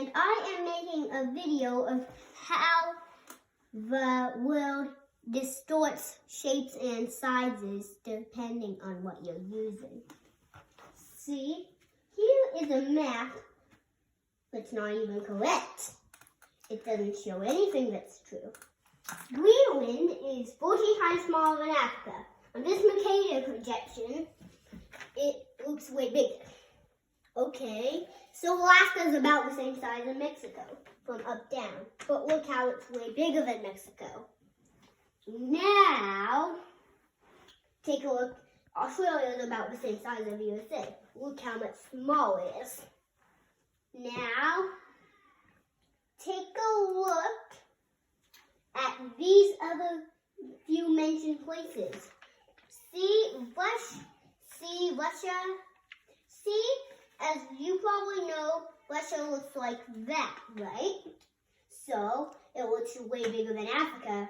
and I am making a video of how the world distorts shapes and sizes depending on what you're using. See, here is a map that's not even correct. It doesn't show anything that's true. Greenland is 40 times smaller than Africa. On this Mercator projection, it looks way bigger. Okay, so Alaska is about the same size as Mexico from up down, but look how it's way bigger than Mexico. Now, take a look. Australia is about the same size as USA. Look how much smaller it is. Now, take a look at these other few mentioned places. See Russia. See, as you probably know, Russia looks like that, right? So, it looks way bigger than Africa.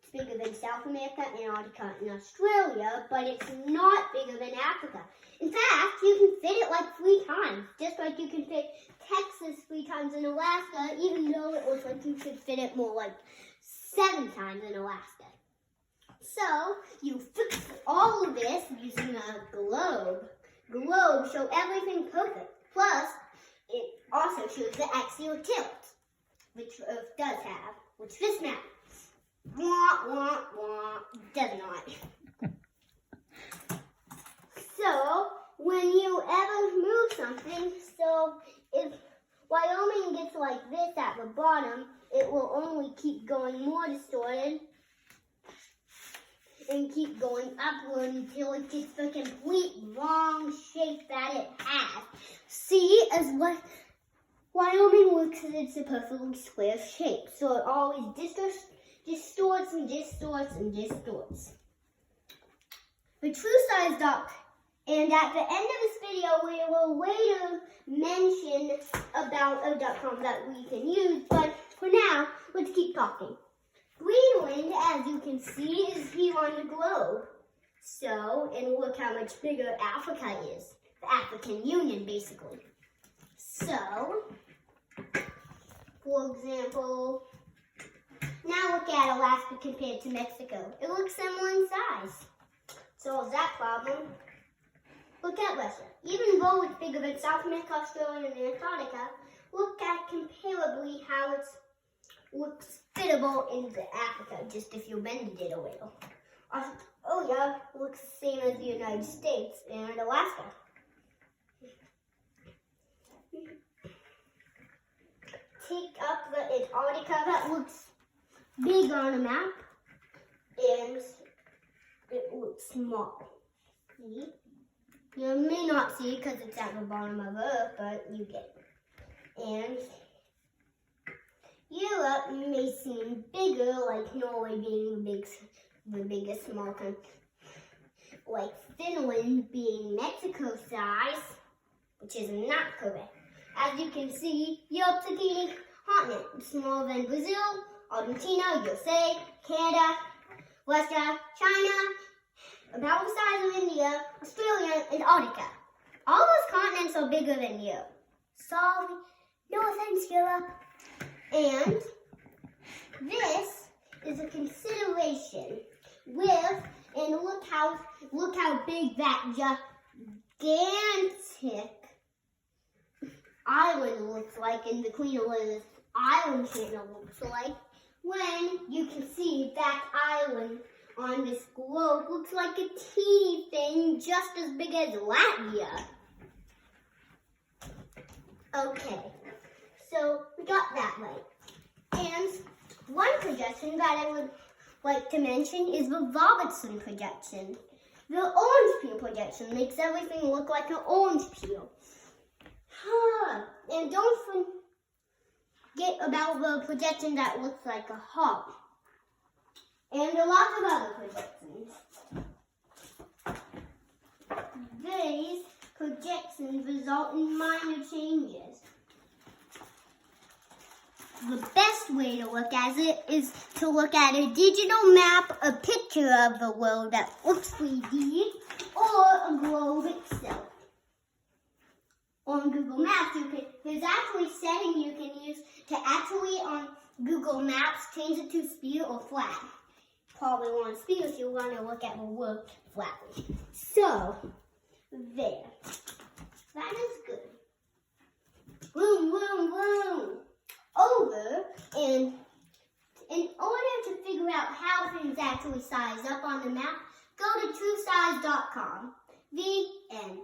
It's bigger than South America, Antarctica, and Australia, but it's not bigger than Africa. In fact, you can fit it like 3 times, just like you can fit Texas 3 times in Alaska, even though it looks like you could fit it more like 7 times in Alaska. So, you fix all of this using a globe. Globe show everything perfect. Plus, it also shows the axial tilt, which Earth does have, which this map does not. So, when you ever move something, so if Wyoming gets like this at the bottom, it will only keep going more distorted and keep going upward until it gets the complete wrong shape that it has. See, as what Wyoming looks at, it's a perfectly square shape, so it always distorts and distorts and distorts. The true size dot, and at the end of this video, we will later mention about a .com that we can use, but for now, let's keep talking. Greenland, as you can see, is here on the globe. So, and look how much bigger Africa is. The African Union, basically. So, for example, now look at Alaska compared to Mexico. It looks similar in size. Solves that problem. Look at Russia. Even though it's bigger than South America, Australia, and Antarctica, look at comparably how it looks fittable into Africa, just if you bended it a little. Australia looks the same as the United States and Alaska. Take up the Antarctica, that looks big on a map, and it looks small. See? You may not see because it's at the bottom of Earth, but you get it. And Europe may seem bigger, like Norway being the biggest small country, like Finland being Mexico size, which is not correct. As you can see, Europe's a teeny continent, smaller than Brazil, Argentina, USA, Canada, Russia, China, about the size of India, Australia, and Antarctica. All those continents are bigger than Europe. Sorry, no offense, Europe. And this is a consideration with, and look how big that gigantic island looks like, and the Queen Elizabeth Island channel looks like, when you can see that island on this globe looks like a teeny thing just as big as Latvia. Okay, so we got that right. And one projection that I would like to mention is the Robertson projection. The orange peel projection makes everything look like an orange peel. And don't forget about the projection that looks like a heart. And a lot of other projections. These projections result in minor changes. The best way to look at it is to look at a digital map, a picture of the world that looks 3D, or a globe itself. on Google Maps, there's actually setting you can use to actually on Google Maps change it to speed or flat. Probably want speed if you want to look at the word flatly. So, there. That is good. Boom, boom, boom. Over, and in order to figure out how things actually size up on the map, go to truesize.com. The end.